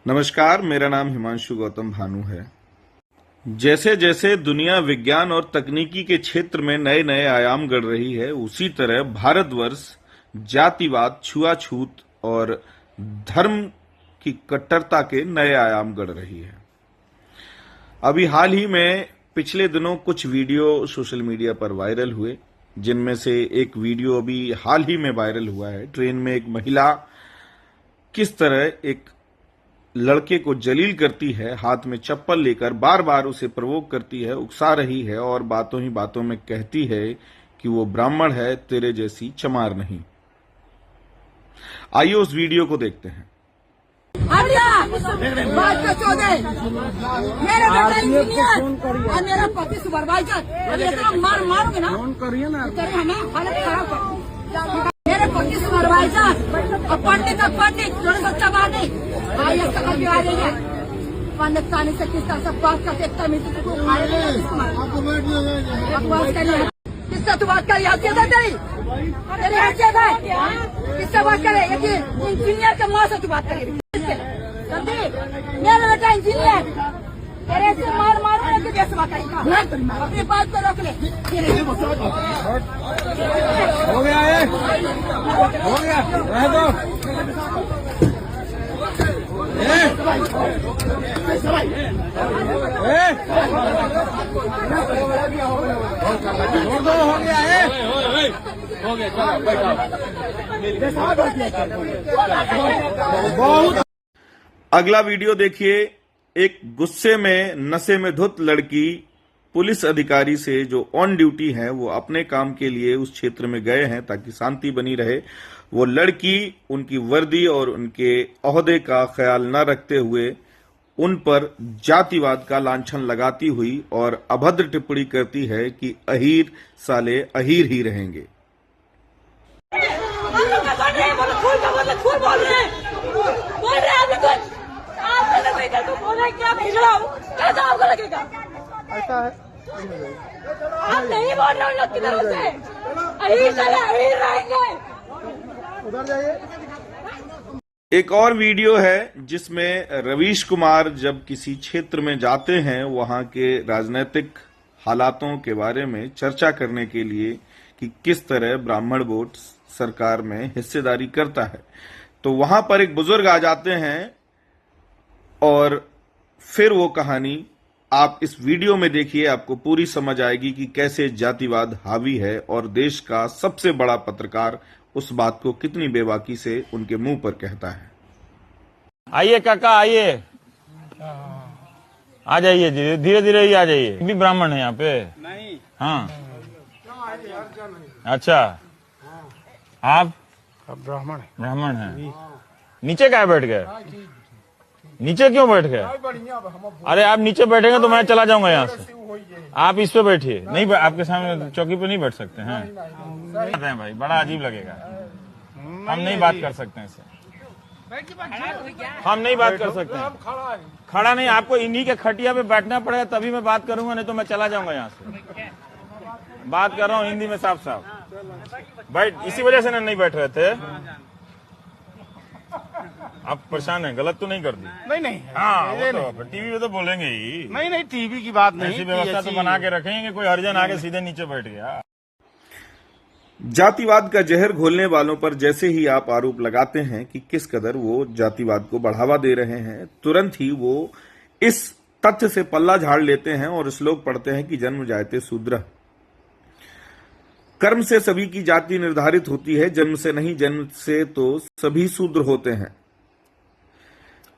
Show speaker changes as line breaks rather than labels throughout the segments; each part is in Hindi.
नमस्कार, मेरा नाम हिमांशु गौतम भानु है। जैसे जैसे दुनिया विज्ञान और तकनीकी के क्षेत्र में नए नए आयाम गढ़ रही है, उसी तरह भारतवर्ष जातिवाद, छुआछूत और धर्म की कट्टरता के नए आयाम गढ़ रही है। अभी हाल ही में पिछले दिनों कुछ वीडियो सोशल मीडिया पर वायरल हुए, जिनमें से एक वीडियो अभी हाल ही में वायरल हुआ है। ट्रेन में एक महिला किस तरह एक लड़के को जलील करती है, हाथ में चप्पल लेकर बार बार उसे प्रवोक करती है, उकसा रही है और बातों ही बातों में कहती है कि वो ब्राह्मण है, तेरे जैसी चमार नहीं। आइए उस वीडियो को देखते हैं।
मेरा पति सुपरवाइजर मारूंगे ना, फोन करिए ना, हालत खराब कर। मेरे पति सुपरवाइजर और पंडित थोड़ी बच्चा बाधी भाई आ रही है। पंडित तानी से किस तरह से बात करते, किससे तू बात करी? हैसियत है तेरी हैसियत है? किससे बात करे? इंजीनियर के माँ से तू बात करेगी? मेरा बेटा इंजीनियर, तेरे से मारूंगा कि जैसे बात करेगा? अपनी बात को रोक ले।
हो गया है, हो गया, रह दो। छोड़ दो, हो गया है, हो गया, चलो
बहुत। अगला वीडियो देखिए। एक गुस्से में नशे में धुत लड़की पुलिस अधिकारी से जो ऑन ड्यूटी है, वो अपने काम के लिए उस क्षेत्र में गए हैं ताकि शांति बनी रहे। वो लड़की उनकी वर्दी और उनके ओहदे का ख्याल न रखते हुए उन पर जातिवाद का लांछन लगाती हुई और अभद्र टिप्पणी करती है कि अहीर साले अहीर ही रहेंगे।
क्या बिगड़ा हूँ? कैसा आपको लगेगा?
ऐसा है,
आप नहीं बोल रहे लोग की तरफ से। अहीर रहेंगे।
उधर जाइए।
एक और वीडियो है जिसमें रवीश कुमार जब किसी क्षेत्र में जाते हैं, वहां के राजनीतिक हालातों के बारे में चर्चा करने के लिए कि किस तरह ब्राह्मण वोट सरकार में हिस्सेदारी करता है, तो वहां पर एक बुजुर्ग आ जाते हैं और फिर वो कहानी आप इस वीडियो में देखिए, आपको पूरी समझ आएगी कि कैसे जातिवाद हावी है और देश का सबसे बड़ा पत्रकार उस बात को कितनी बेबाकी से उनके मुंह पर कहता है।
आइए काका, आइए, आ जाइए, धीरे धीरे ही आ जाइए। भी ब्राह्मण है यहाँ पे? नहीं। हाँ, अच्छा, आप ब्राह्मण हैं। नीचे क्या बैठ गए? नीचे क्यों बैठ गए? अरे आप नीचे बैठेंगे तो मैं चला जाऊंगा यहाँ से। आप इस पे बैठिए। नहीं, आपके सामने चौकी पे नहीं बैठ सकते हैं भाई, बड़ा अजीब लगेगा। हम नहीं बात कर सकते हैं इससे, हम नहीं बात कर सकते हैं। खड़ा नहीं, आपको इन्हीं के खटिया पे बैठना पड़ेगा तभी मैं बात करूंगा, नहीं तो मैं चला जाऊंगा यहाँ से। बात कर रहा हूँ हिंदी में साफ साफ। बैठ, इसी वजह से नहीं बैठ रहे थे। आप परेशान हैं? गलत तो नहीं कर दी?
नहीं।
हाँ, तो टीवी पे तो बोलेंगे ही।
नहीं, टीवी की बात नहीं।
ऐसी व्यवस्था तो बना के रखेंगे, कोई हरिजन आगे सीधे नीचे बैठ गया।
जातिवाद का जहर घोलने वालों पर जैसे ही आप आरोप लगाते हैं कि किस कदर वो जातिवाद को बढ़ावा दे रहे हैं, तुरंत ही वो इस तथ्य से पल्ला झाड़ लेते हैं और श्लोक पढ़ते हैं कि जन्म जायते शूद्र। कर्म से सभी की जाति निर्धारित होती है, जन्म से नहीं। जन्म से तो सभी शूद्र होते हैं।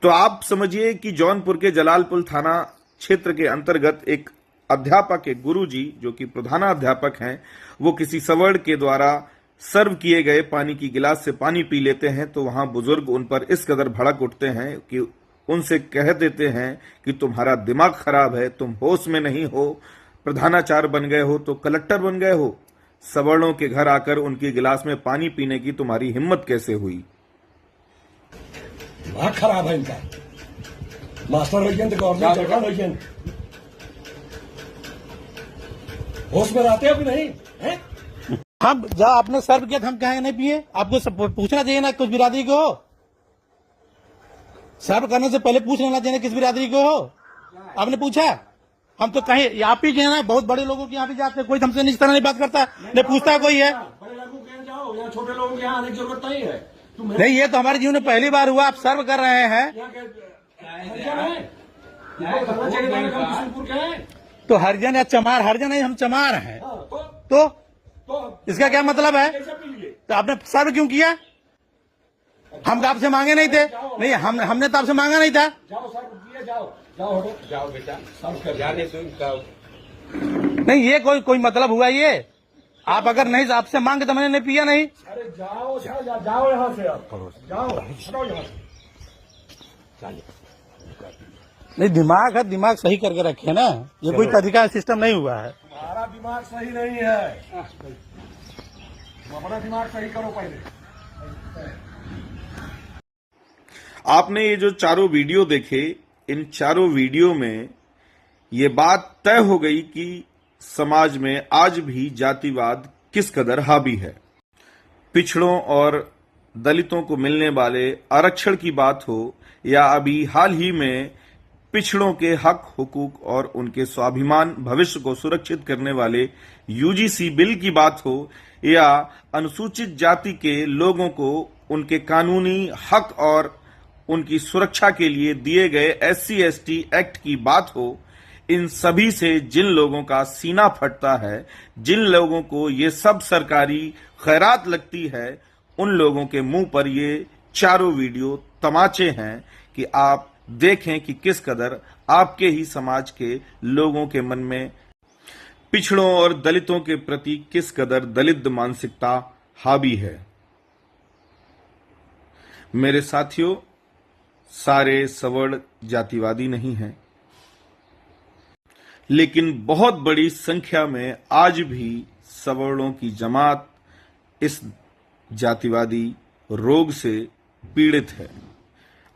तो आप समझिए कि जौनपुर के जलालपुर थाना क्षेत्र के अंतर्गत एक अध्यापक, एक गुरुजी जो कि प्रधानाध्यापक हैं, वो किसी सवर्ण के द्वारा सर्व किए गए पानी की गिलास से पानी पी लेते हैं, तो वहां बुजुर्ग उन पर इस कदर भड़क उठते हैं कि उनसे कह देते हैं कि तुम्हारा दिमाग खराब है, तुम होश में नहीं हो, प्रधानाचार्य बन गए हो तो कलेक्टर बन गए हो, सवर्णों के घर आकर उनकी गिलास में पानी पीने की तुम्हारी हिम्मत कैसे हुई?
दिमाग खराब है इनका। मास्टर होइए तो गवर्नमेंट जगह होइए, होश में रहते हो कि नहीं है?
हम जब आपने सर्व किया हम कहेंगे नहीं पिए? आपको सब पूछना चाहिए ना कुछ बिरादरी को।
सर्व करने से पहले पूछ लेना चाहिए किस बिरादरी को हो। आपने पूछा? हम तो कहीं आप ही के हैं ना, बहुत बड़े लोगों के यहाँ भी जाते हैं, कोई हमसे इस तरह नहीं बात करता, नहीं पूछता कोई है।
बड़े लोगों के यहाँ जाओ, यहाँ छोटे लोगों के यहाँ आने की जरूरत नहीं है।
नहीं, ये तो हमारे जीवन में पहली बार हुआ। आप सर्व कर रहे हैं तो हरिजन या चमार, हरिजन नहीं, हम चमार हैं। तो इसका क्या मतलब है? तो आपने सर्व क्यों किया? हम आपसे मांगे नहीं थे। नहीं, हमने तो आपसे मांगा नहीं था।
जाओ सर, जाओ बेटा,
नहीं, ये कोई मतलब हुआ ये? आप अगर नहीं आपसे मांगे तो मैंने नहीं पिया नहीं।
अरे जाओ जाओ यहाँ से, आप जाओ, हटो यहाँ से।
नहीं, दिमाग है, दिमाग सही करके रखे ना। ये कोई तरीका सिस्टम नहीं हुआ है।
हमारा दिमाग सही नहीं है, अपना दिमाग सही करो पहले।
आपने ये जो चारों वीडियो देखे, इन चारों वीडियो में ये बात तय हो गई कि समाज में आज भी जातिवाद किस कदर हावी है। पिछड़ों और दलितों को मिलने वाले आरक्षण की बात हो या अभी हाल ही में पिछड़ों के हक, हुकूक और उनके स्वाभिमान भविष्य को सुरक्षित करने वाले यूजीसी बिल की बात हो या अनुसूचित जाति के लोगों को उनके कानूनी हक और उनकी सुरक्षा के लिए दिए गए SC/ST एक्ट की बात हो, इन सभी से जिन लोगों का सीना फटता है, जिन लोगों को ये सब सरकारी खैरात लगती है, उन लोगों के मुंह पर ये चारों वीडियो तमाचे हैं कि आप देखें कि किस कदर आपके ही समाज के लोगों के मन में पिछड़ों और दलितों के प्रति किस कदर दलित मानसिकता हावी है। मेरे साथियों, सारे सवर्ण जातिवादी नहीं हैं, लेकिन बहुत बड़ी संख्या में आज भी सवर्णों की जमात इस जातिवादी रोग से पीड़ित है।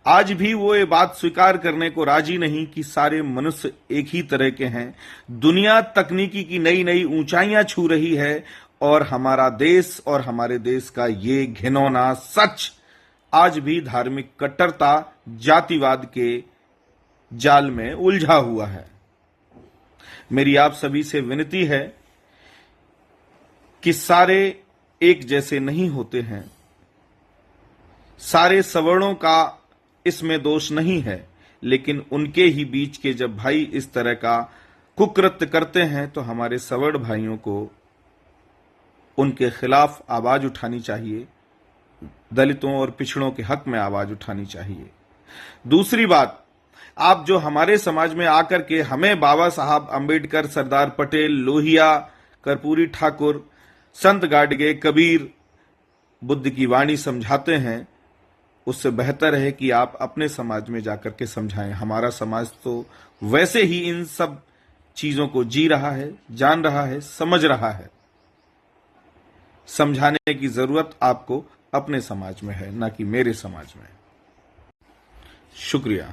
आज भी वो ये बात स्वीकार करने को राजी नहीं कि सारे मनुष्य एक ही तरह के हैं। दुनिया तकनीकी की नई नई ऊंचाइयां छू रही है और हमारा देश और हमारे देश का ये घिनौना सच आज भी धार्मिक कट्टरता, जातिवाद के जाल में उलझा हुआ है। मेरी आप सभी से विनती है कि सारे एक जैसे नहीं होते हैं, सारे सवर्णों का इसमें दोष नहीं है, लेकिन उनके ही बीच के जब भाई इस तरह का कुकृत्य करते हैं तो हमारे सवर्ण भाइयों को उनके खिलाफ आवाज उठानी चाहिए, दलितों और पिछड़ों के हक में आवाज उठानी चाहिए। दूसरी बात, आप जो हमारे समाज में आकर के हमें बाबा साहब अंबेडकर, सरदार पटेल, लोहिया, कर्पूरी ठाकुर, संत गाडगे, कबीर, बुद्ध की वाणी समझाते हैं, उससे बेहतर है कि आप अपने समाज में जाकर के समझाएं। हमारा समाज तो वैसे ही इन सब चीजों को जी रहा है, जान रहा है, समझ रहा है। समझाने की जरूरत आपको अपने समाज में है, ना कि मेरे समाज में। शुक्रिया।